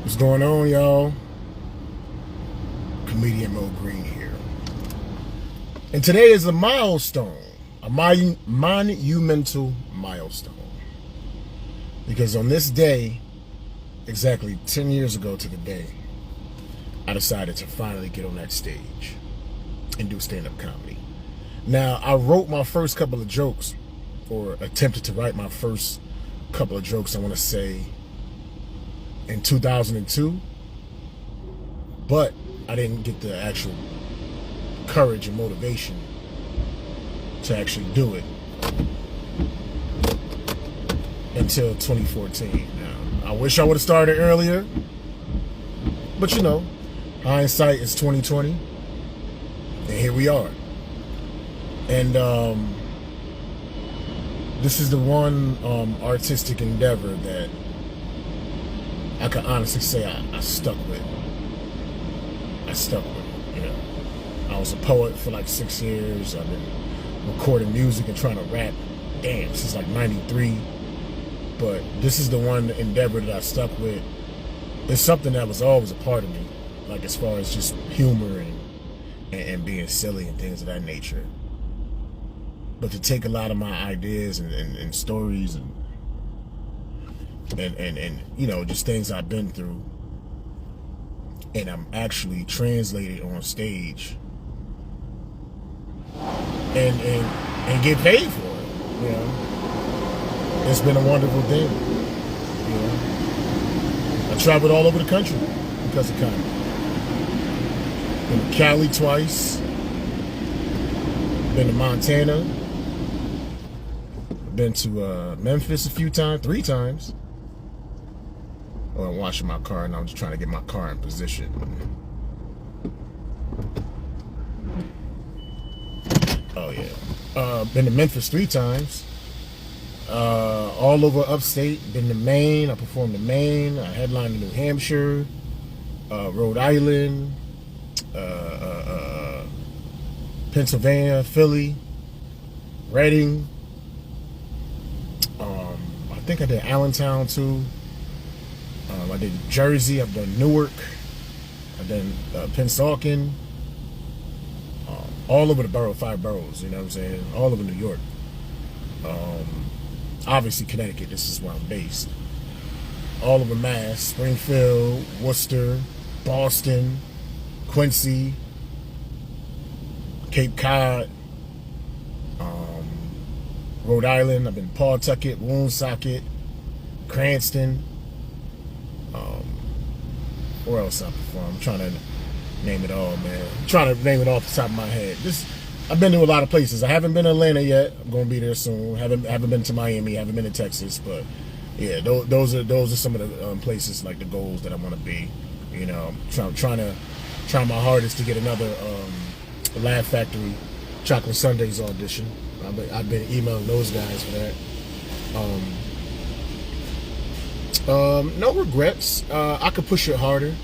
What's going on, y'all? Comedian Mo Green here. And today is a milestone, a monumental milestone. Because on this day, exactly 10 years ago to the day, I decided to finally get on that stage and do stand-up comedy. Now, I wrote my first couple of jokes, or attempted to write my first couple of jokes, I want to say, in 2002, but I didn't get the actual courage and motivation to actually do it until 2014. Now, I wish I would have started earlier, but you know, hindsight is 2020, and here we are. And this is the one artistic endeavor that I can honestly say I stuck with. I stuck with it, you know. I was a poet for like 6 years. I've been recording music and trying to rap, since like 93. But this is the one endeavor that I stuck with. It's something that was always a part of me, like as far as just humor and being silly and things of that nature. But to take a lot of my ideas and stories and you know, just things I've been through, and I'm actually translated on stage and get paid for it. You know, it's been a wonderful thing. You know, I traveled all over the country because of comedy. Been to Cali twice. Been to Montana. Been to Memphis a few times, 3 times. Oh, I'm washing my car, and I'm just trying to get my car in position. Oh yeah, been to Memphis 3 times. All over upstate. Been to Maine. I performed in Maine. I headlined in New Hampshire, Rhode Island, Pennsylvania, Philly, Reading. I think I did Allentown too. I did Jersey. I've done Newark. I've done Pennsauken. All over the borough, 5 boroughs. You know what I'm saying? All over New York. Obviously Connecticut. This is where I'm based. All over Mass, Springfield, Worcester, Boston, Quincy, Cape Cod, Rhode Island. I've been Pawtucket, Woonsocket, Cranston. Where else I perform? I'm trying to name it all, man. I'm trying to name it off the top of my head. I've been to a lot of places. I haven't been to Atlanta yet. I'm gonna be there soon. Haven't been to Miami. Haven't been to Texas, but yeah, those are some of the places, like the goals that I want to be. You know, I'm trying my hardest to get another Laugh Factory Chocolate Sundays audition. I've been emailing those guys for that. No regrets. I could push it harder.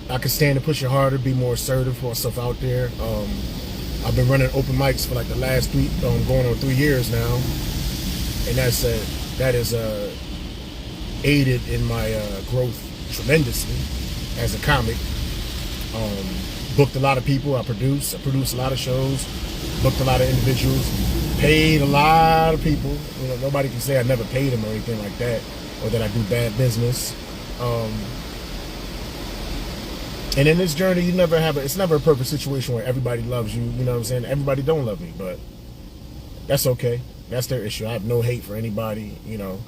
I could stand to push it harder, be more assertive, put myself out there. I've been running open mics for like the last going on 3 years now, and that is aided in my growth tremendously as a comic. Booked a lot of people. I produced a lot of shows, booked a lot of individuals, paid a lot of people. You know, nobody can say I never paid them or anything like that, or that I do bad business. And in this journey, it's never a perfect situation where everybody loves you. You know what I'm saying? Everybody don't love me, but that's okay. That's their issue. I have no hate for anybody. You know,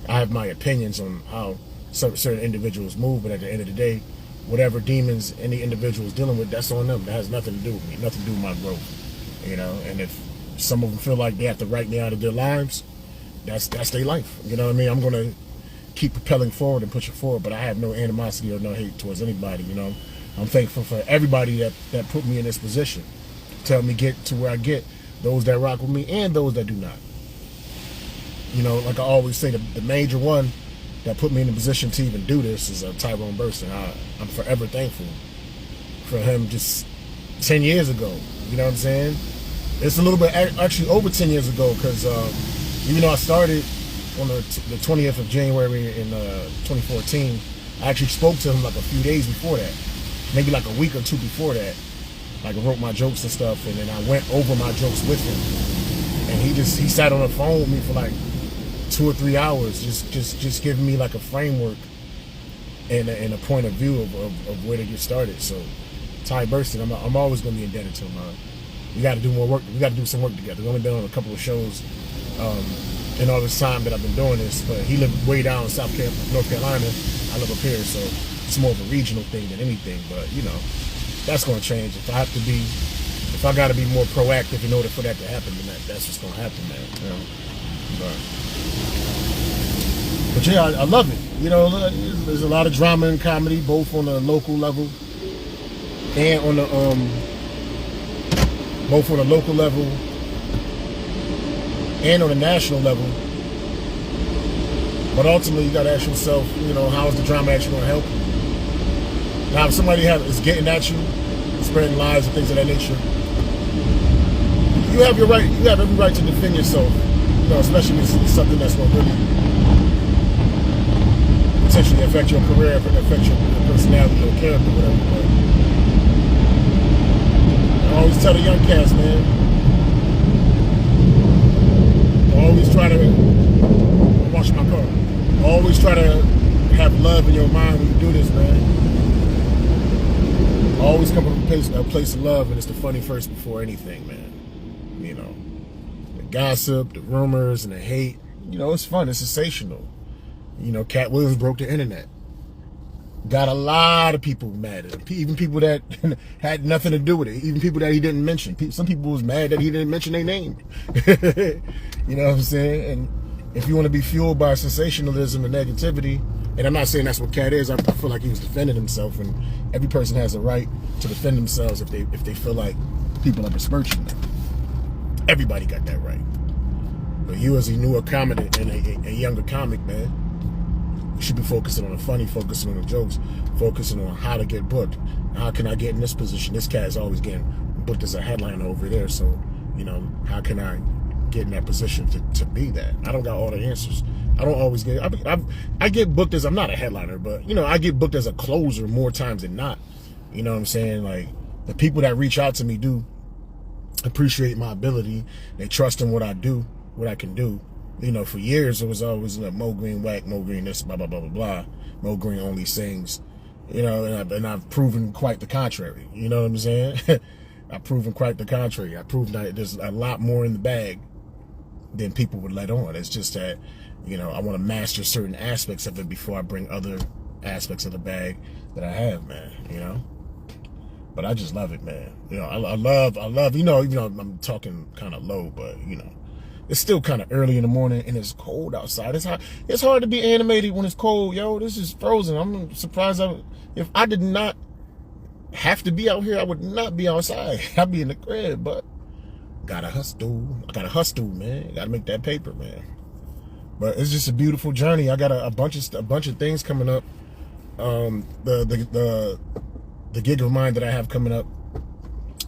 I have my opinions on how certain individuals move, but at the end of the day, whatever demons any individual is dealing with, that's on them. That has nothing to do with me, nothing to do with my growth. You know, and if some of them feel like they have to write me out of their lives, that's their life. You know what I mean? I'm gonna keep propelling forward and pushing forward, but I have no animosity or no hate towards anybody. You know, I'm thankful for everybody that put me in this position, tell me get to where I get, those that rock with me and those that do not. You know, like I always say, the major one that put me in the position to even do this is Tyrone Burston. I'm forever thankful for him just 10 years ago. You know what I'm saying? It's a little bit, actually over 10 years ago, because even though I started on the 20th of January in 2014, I actually spoke to him like a few days before that, maybe like a week or two before that. Like I wrote my jokes and stuff, and then I went over my jokes with him, and he sat on the phone with me for like 2 or 3 hours, just giving me like a framework and a point of view of where to get started. So Ty Burston, I'm always gonna be indebted to him. We got to do more work. We got to do some work together. We've only been on a couple of shows in all this time that I've been doing this, but he lived way down in North Carolina. I live up here, so it's more of a regional thing than anything. But you know, that's going to change. If I got to be more proactive in order for that to happen, then that's what's going to happen, man. You know? But yeah, I love it. You know, there's a lot of drama and comedy, both on the local level and on the and on the national level. But ultimately, you got to ask yourself, you know, how is the drama actually going to help you? Now, if somebody is getting at you, spreading lies and things of that nature, you have your right. You have every right to defend yourself. You know, especially if it's something that's going to really potentially affect your career, affect your personality, your character, whatever. But I always tell the young cats, man. Always try to wash my car. Always try to have love in your mind when you do this, man. Always come from a place of love, and it's the funny first before anything, man. You know, the gossip, the rumors, and the hate. You know, it's fun. It's sensational. You know, Cat Williams broke the internet. Got a lot of people mad at him. Even people that had nothing to do with it. Even people that he didn't mention. Some people was mad that he didn't mention their name. You know what I'm saying? And if you want to be fueled by sensationalism and negativity, and I'm not saying that's what Cat is. I feel like he was defending himself, and every person has a right to defend themselves if they feel like people are besmirching them. Everybody got that right. But you, as a newer comic and a younger comic, man, you should be focusing on the funny, focusing on the jokes, focusing on how to get booked. How can I get in this position? This cat is always getting booked as a headliner over there. So, you know, how can I get in that position to be that? I don't got all the answers. I don't always get. I get booked as, I'm not a headliner, but you know, I get booked as a closer more times than not. You know what I'm saying? Like, the people that reach out to me do appreciate my ability. They trust in what I do, what I can do. You know, for years it was always like Mo Green whack, Mo Green this, blah blah blah blah blah. Mo Green only sings. You know, and I've proven quite the contrary. You know what I'm saying? I've proven quite the contrary. I've proven that there's a lot more in the bag than people would let on. It's just that, you know, I want to master certain aspects of it before I bring other aspects of the bag that I have, man. You know, but I just love it, man. You know, I love. You know, I'm talking kind of low, but you know, it's still kind of early in the morning and it's cold outside. It's hard to be animated when it's cold, yo. This is frozen. I'm surprised. If I did not have to be out here, I would not be outside. I'd be in the crib, but gotta hustle. I gotta hustle, man. Gotta make that paper, man. But it's just a beautiful journey. I got a bunch of things coming up. The gig of mine that I have coming up,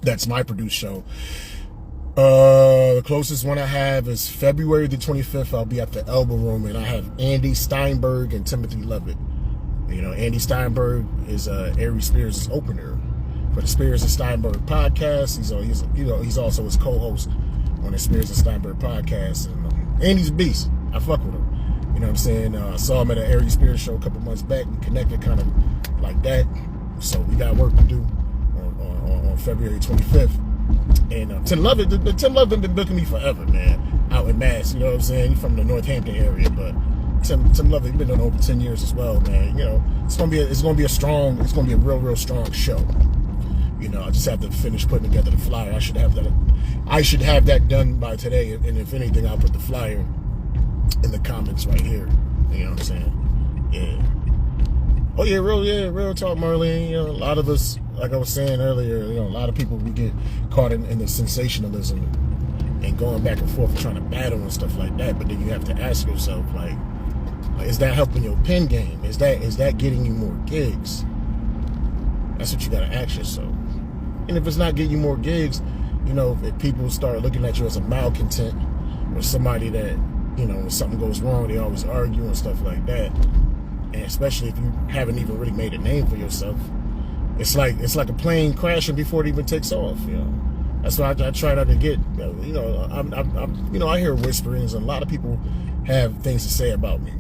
that's my produced show. The closest one I have is February the 25th. I'll be at the Elbow Room, and I have Andy Steinberg and Timothy Lovett. You know, Andy Steinberg is Ari Spears' opener for the Spears and Steinberg podcast. He's also his co-host on the Spears and Steinberg podcast. And Andy's a beast. I fuck with him. You know what I'm saying? I saw him at an Ari Spears show a couple months back. We connected kind of like that. So we got work to do on February 25th. And Tim Lovett, Tim Lovett been booking me forever, man. Out in Mass, you know what I'm saying? He's from the Northampton area, but Tim Lovett been doing over 10 years as well, man. You know, it's gonna be a real strong show. You know, I just have to finish putting together the flyer. I should have that done by today. And if anything, I'll put the flyer in the comments right here. You know what I'm saying? Yeah. Oh yeah, real talk, Marlene. You know, a lot of us, like I was saying earlier, you know, a lot of people, we get caught in the sensationalism and going back and forth trying to battle and stuff like that. But then you have to ask yourself, like, is that helping your pen game? Is that getting you more gigs? That's what you gotta ask yourself. And if it's not getting you more gigs, you know, if people start looking at you as a malcontent or somebody that, you know, when something goes wrong, they always argue and stuff like that, and especially if you haven't even really made a name for yourself. It's like a plane crashing before it even takes off. That's why I try not to get. I hear whisperings, and a lot of people have things to say about me.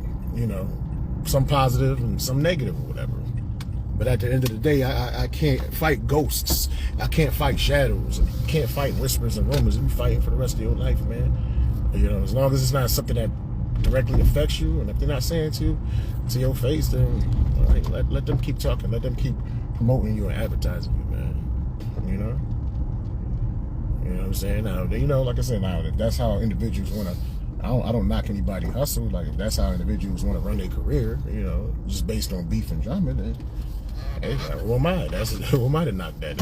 Some positive and some negative or whatever. But at the end of the day, I can't fight ghosts. I can't fight shadows. I can't fight whispers and rumors. You'll be fighting for the rest of your life, man. As long as it's not something that directly affects you, and if they're not saying to your face, then all right, let them keep talking. Let them keep promoting you and advertising you, man. You know what I'm saying? Now, like I said, now if that's how individuals want to, I don't knock anybody hustle. Like if that's how individuals want to run their career, just based on beef and drama, then hey, who am I? Who am I to knock that?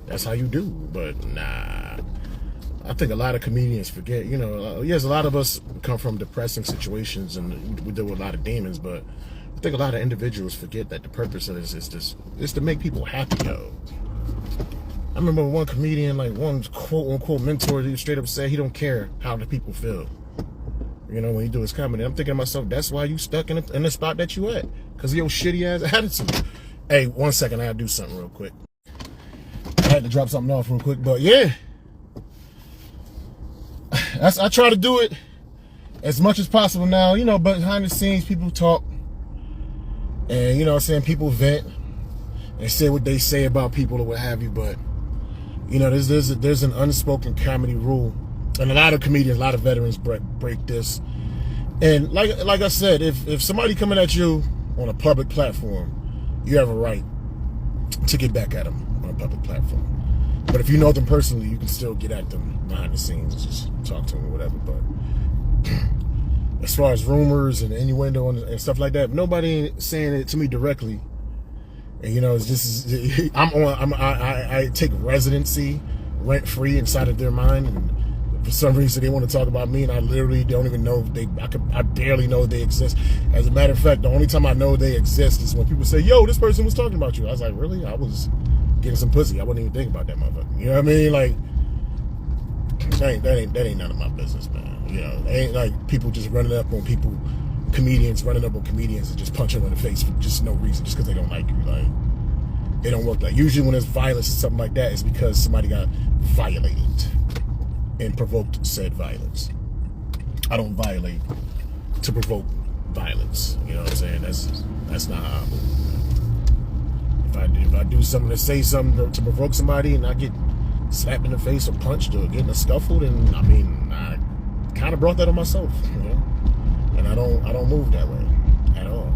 That's how you do. But nah, I think a lot of comedians forget. Yes, a lot of us come from depressing situations and we deal with a lot of demons, but I think a lot of individuals forget that the purpose of this is to make people happy, yo. I remember one comedian, like one quote-unquote mentor, he straight up said he don't care how the people feel. When he do his comedy. I'm thinking to myself, that's why you stuck in the spot that you at. Because of your shitty-ass attitude. Hey, 1 second, I gotta do something real quick. I had to drop something off real quick, but yeah. I try to do it as much as possible now, but behind the scenes, people talk. And, people vent and say what they say about people or what have you, but there's an unspoken comedy rule, and a lot of comedians, a lot of veterans break this. And like I said, if somebody coming at you on a public platform, you have a right to get back at them on a public platform. But if you know them personally, you can still get at them behind the scenes, just talk to them or whatever. But as far as rumors and innuendo and stuff like that, nobody saying it to me directly. And I take residency rent free inside of their mind, and for some reason they want to talk about me, and I literally don't even know I barely know they exist. As a matter of fact, the only time I know they exist is when people say, "Yo, this person was talking about you." I was like, "Really? I was getting some pussy. I wouldn't even think about that motherfucker." You know what I mean? Like, that ain't none of my business, man. It ain't like people just running up on people. Comedians running up on comedians and just punching them in the face for just no reason, just because they don't like you. Like, it don't work. Like, usually when there's violence or something like that, it's because somebody got violated and provoked said violence. I don't violate to provoke violence. You know what I'm saying? That's not how I move. If I do something to say something to provoke somebody and I get slapped in the face or punched or get in a scuffle, then I kind of brought that on myself. And I don't move that way at all.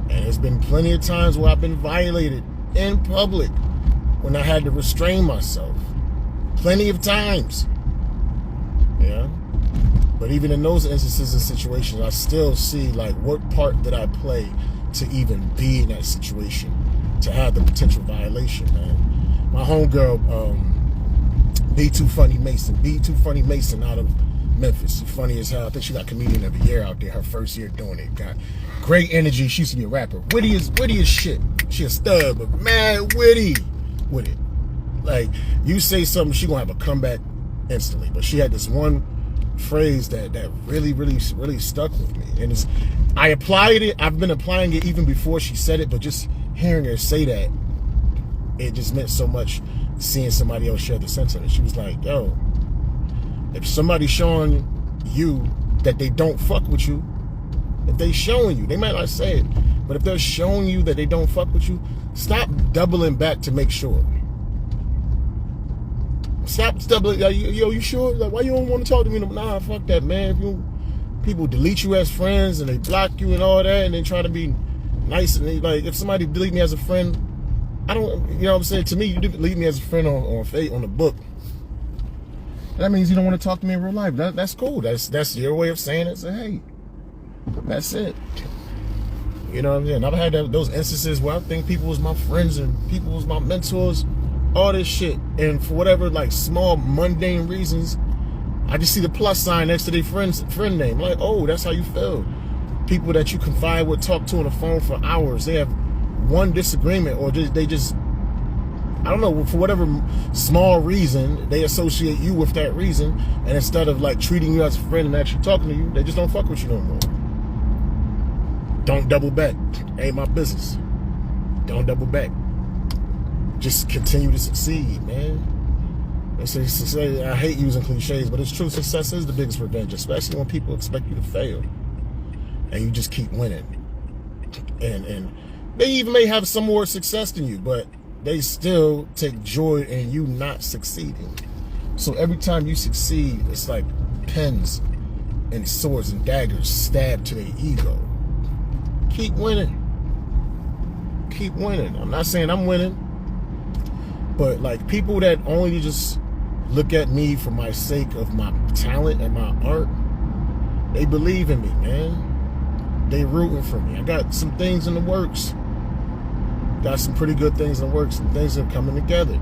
And there's been plenty of times where I've been violated in public when I had to restrain myself. Plenty of times. But even in those instances and situations, I still see like what part did I play to even be in that situation, to have the potential violation, man. My homegirl, Be Too Funny Mason out of Memphis. She's funny as hell. I think she got Comedian of the Year out there, her first year doing it. Got great energy. She used to be a rapper. Witty as shit. She a stud, but mad witty with it. Like, you say something, she gonna have a comeback instantly. But she had this one phrase that really, really, really stuck with me. And I applied it. I've been applying it even before she said it, but just hearing her say that, it just meant so much seeing somebody else share the sentiment. She was like, yo, if somebody's showing you that they don't fuck with you, if they showing you, they might not say it, but if they're showing you that they don't fuck with you, stop doubling back to make sure. Stop doubling. Yo, you sure? Like, why you don't want to talk to me? Nah, fuck that, man. People delete you as friends and they block you and all that, and they try to be nice. And they, like, if somebody delete me as a friend, I don't. You know what I'm saying? To me, you delete me as a friend on the book. That means you don't want to talk to me in real life. That's cool. That's your way of saying it. Say, hey, that's it. You know what I'm saying? I've had those instances where I think people was my friends and people was my mentors, all this shit, and for whatever like small mundane reasons, I just see the plus sign next to their friend name. Like, oh, that's how you feel. People that you confide with, talk to on the phone for hours, they have one disagreement, or they just I don't know, for whatever small reason, they associate you with that reason, and instead of like treating you as a friend and actually talking to you, they just don't fuck with you no more. Don't double back. Ain't my business. Don't double back. Just continue to succeed, man. I hate using cliches, but it's true. Success is the biggest revenge, especially when people expect you to fail and you just keep winning. And they even may have some more success than you, but they still take joy in you not succeeding. So every time you succeed, it's like pens and swords and daggers stabbed to their ego. Keep winning. Keep winning. I'm not saying I'm winning, but like people that only just look at me for my sake of my talent and my art, they believe in me, man. They rooting for me. I got some things in the works. Got some pretty good things in the works. Some things are coming together.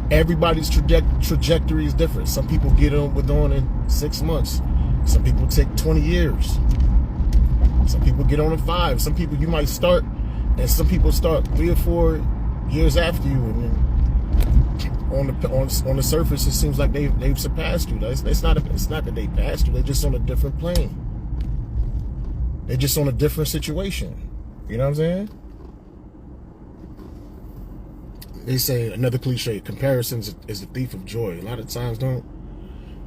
Everybody's trajectory is different. Some people get on in 6 months. Some people take 20 years. Some people get on in 5. Some people you might start, and some people start 3 or 4 years after you, and then on the surface it seems like they've surpassed you. It's not that they passed you. They're just on a different plane. They're just on a different situation. You know what I'm saying? They say, another cliche, comparison is the thief of joy. A lot of times, don't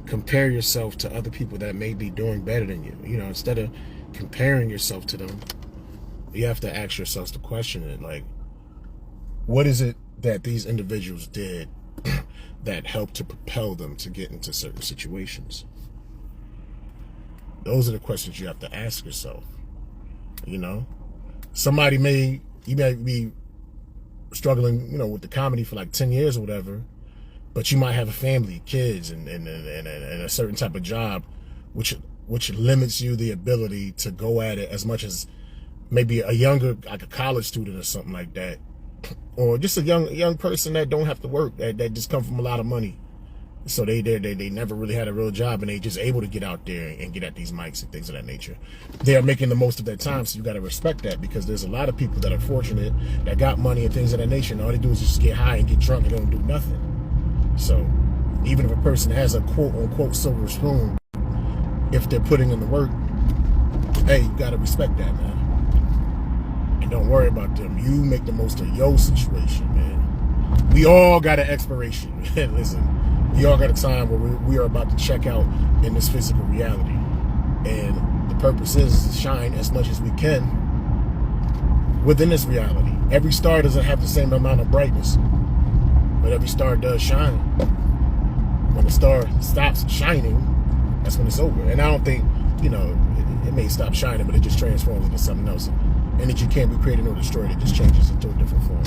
compare yourself to other people that may be doing better than you. You know, instead of comparing yourself to them, you have to ask yourself the question, like, what is it that these individuals did that helped to propel them to get into certain situations? Those are the questions you have to ask yourself. You know, you may be struggling, you know, with the comedy for like 10 years or whatever, but you might have a family, kids, and a certain type of job, which limits you the ability to go at it as much as maybe a younger, like a college student or something like that, or just a young person that don't have to work, that just come from a lot of money. So they never really had a real job, and they just able to get out there and get at these mics and things of that nature. They are making the most of their time, so you got to respect that, because there's a lot of people that are fortunate, that got money and things of that nature, and all they do is just get high and get drunk and they don't do nothing. So even if a person has a quote-unquote silver spoon, if they're putting in the work, hey, you got to respect that, man. And don't worry about them. You make the most of your situation, man. We all got an expiration. Listen. We all got a time where we are about to check out in this physical reality. And the purpose is to shine as much as we can within this reality. Every star doesn't have the same amount of brightness, but every star does shine. When the star stops shining, that's when it's over. And I don't think, you know, it may stop shining, but it just transforms into something else. Energy can't be created or destroyed. It just changes into a different form.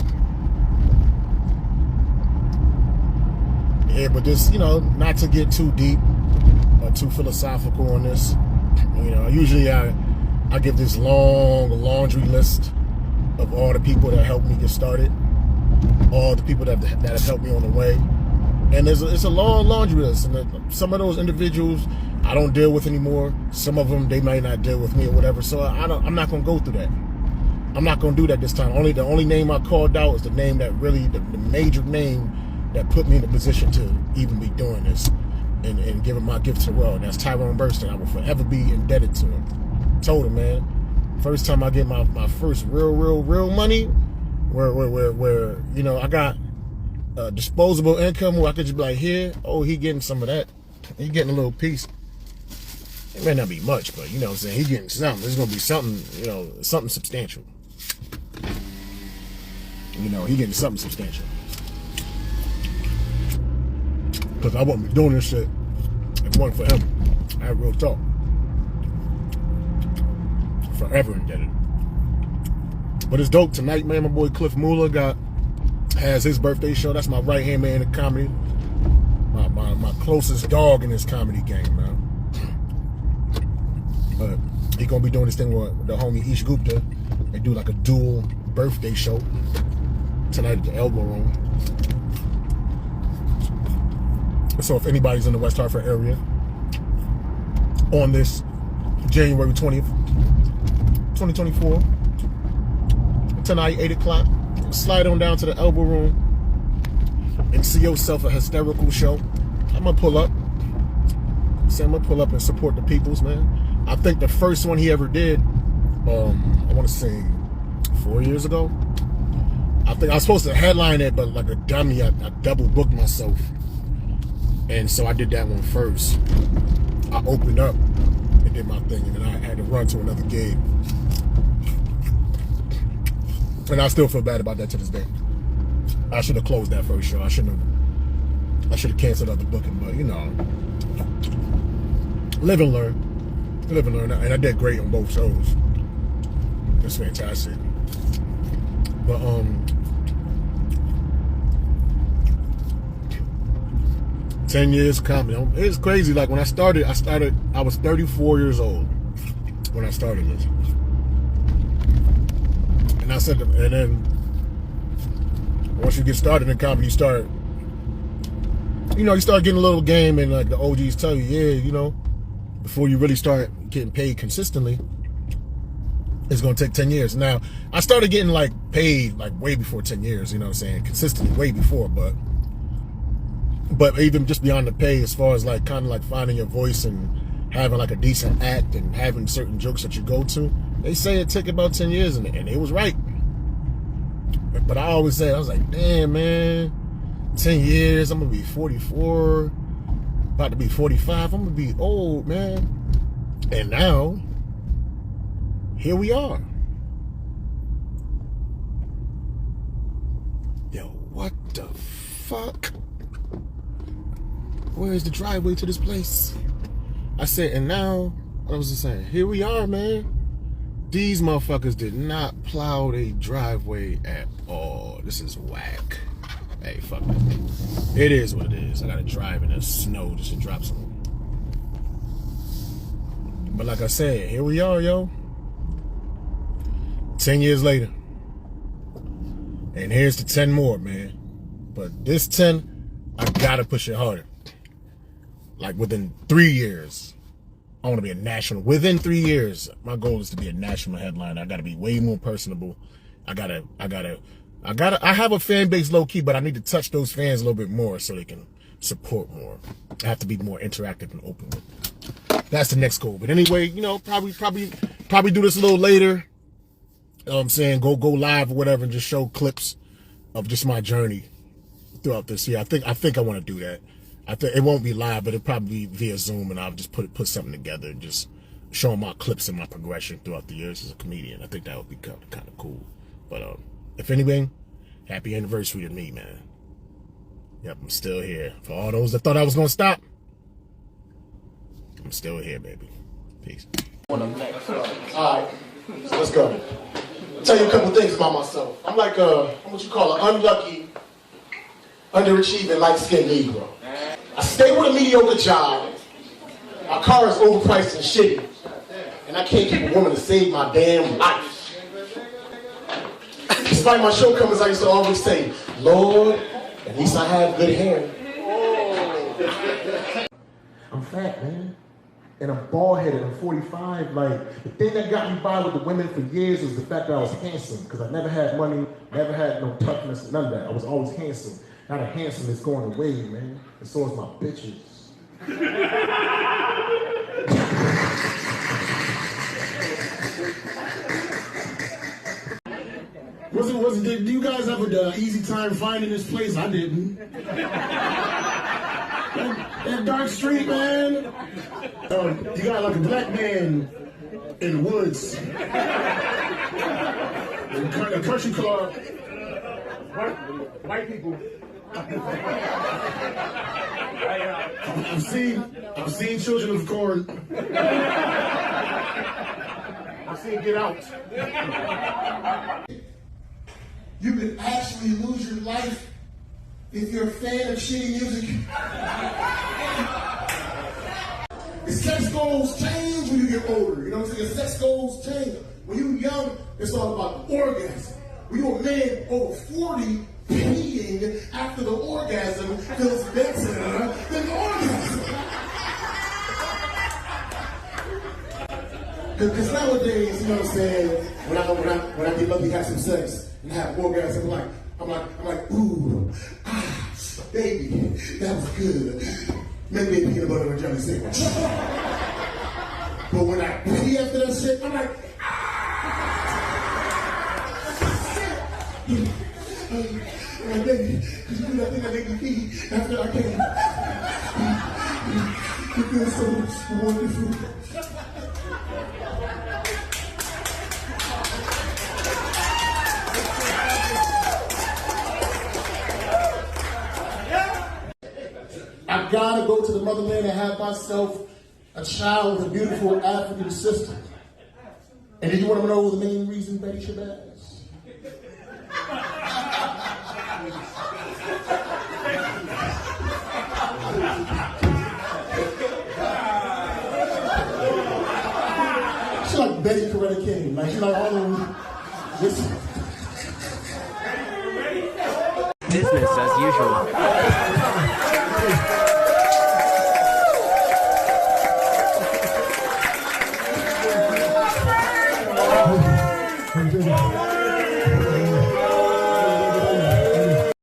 Yeah, but this, you know, not to get too deep or too philosophical on this, you know, usually I give this long laundry list of all the people that helped me get started, all the people that have helped me on the way. And it's a long laundry list, and some of those individuals I don't deal with anymore. Some of them, they might not deal with me or whatever, so I'm not going to go through that. I'm not going to do that this time. The only name I called out is the name that really, the major name that put me in a position to even be doing this and giving my gift to the world. That's Tyrone Burston. I will forever be indebted to him. Told him, man, first time I get my first real money, where you know, I got disposable income where I could just be like, here, oh, he getting some of that. He getting a little piece. It may not be much, but you know what I'm saying, he getting something. There's gonna be something, you know, something substantial. You know, he getting something substantial. Because I wouldn't be doing this shit if it wasn't for him. I have real talk. Forever indebted. But it's dope. Tonight, man, my boy Cliff Muller has his birthday show. That's my right-hand man in comedy. My closest dog in this comedy game, man. But he gonna be doing this thing with the homie Ish Gupta. They do like a dual birthday show tonight at the Elbow Room. So if anybody's in the West Hartford area on this January 20th, 2024, tonight, 8 o'clock, slide on down to the Elbow Room and see yourself a hysterical show. I'm going to pull up. Say I'm going to pull up and support the peoples, man. I think the first one he ever did I want to say 4 years ago. I think I was supposed to headline it, but like a dummy, I double booked myself. And so I did that one first. I opened up and did my thing, and then I had to run to another gig. And I still feel bad about that to this day. I should have closed that first show. I should have canceled out the booking, but you know, live and learn. Live and learn. And I did great on both shows. It's fantastic. But 10 years coming. It's crazy. Like when I started, I was 34 years old when I started this. And I said, and then once you get started in comedy, you start getting a little game, and like the OGs tell you, yeah, you know, before you really start getting paid consistently, it's gonna take 10 years. Now, I started getting like paid like way before 10 years, you know what I'm saying? Consistently way before, but even just beyond the pay, as far as like kind of like finding your voice and having like a decent act and having certain jokes that you go to, they say it took about 10 years, and it was right. But I always say, I was like, damn, man, 10 years, I'm gonna be 44, about to be 45, I'm gonna be old, man. And now, here we are. Yo, what the fuck? Where's the driveway to this place? I said, and now, I was just saying, here we are, man. These motherfuckers did not plow their driveway at all. This is whack. Hey, fuck it. It is what it is. I gotta drive in the snow just to drop some. But like I said, here we are, yo. 10 years later. And here's the 10 more, man. But this 10, I gotta push it harder. Like within 3 years, I want to be a national. Within 3 years, my goal is to be a national headliner. I got to be way more personable. I have a fan base low key, but I need to touch those fans a little bit more so they can support more. I have to be more interactive and open with. That's the next goal. But anyway, you know, probably do this a little later. You know what I'm saying? Go live or whatever and just show clips of just my journey throughout this year. I think I want to do that. I think it won't be live, but it'll probably be via Zoom, and I'll just put something together and just show my clips and my progression throughout the years as a comedian. I think that would be kind of cool. But if anything, happy anniversary to me, man. Yep, I'm still here. For all those that thought I was gonna stop, I'm still here, baby. Peace. All right, so let's go. I'll tell you a couple things about myself. I'm like what you call an unlucky, underachieving, light-skinned Negro. I stay with a mediocre job. My car is overpriced and shitty. And I can't keep a woman to save my damn life. Despite my shortcomings, I used to always say, Lord, at least I have good hair. I'm fat, man. And I'm bald-headed. I'm 45. Like, the thing that got me by with the women for years was the fact that I was handsome. Because I never had money, never had no toughness, none of that. I was always handsome. Now the handsome is going away, man. And so is my bitches. Did you guys have an easy time finding this place? I didn't. that dark street, man. You got like a black man in the woods. A country club. White people. I've seen Children of the Corn. I've seen Get Out. You could actually lose your life if you're a fan of shitty music. The sex goals change when you get older. You know what I'm saying? Sex goals change. When you're young, it's all about the orgasm. When you're a man over 40, peeing after the orgasm feels better than the orgasm. Because nowadays, you know what I'm saying, when I get lucky to have some sex and have orgasm, I'm like, ooh, baby, that was good. Maybe a peanut butter and jelly sandwich. But when I pee after that shit, I'm like, And I did, because you do that thing I make you eat after I came. It feels so wonderful. I gotta go to the motherland and have myself a child with a beautiful African sister. And do you want to know the main reason, Betty Shabazz? She's like Betty Coretta King. Like she's like all of this. Business as usual. Thank you.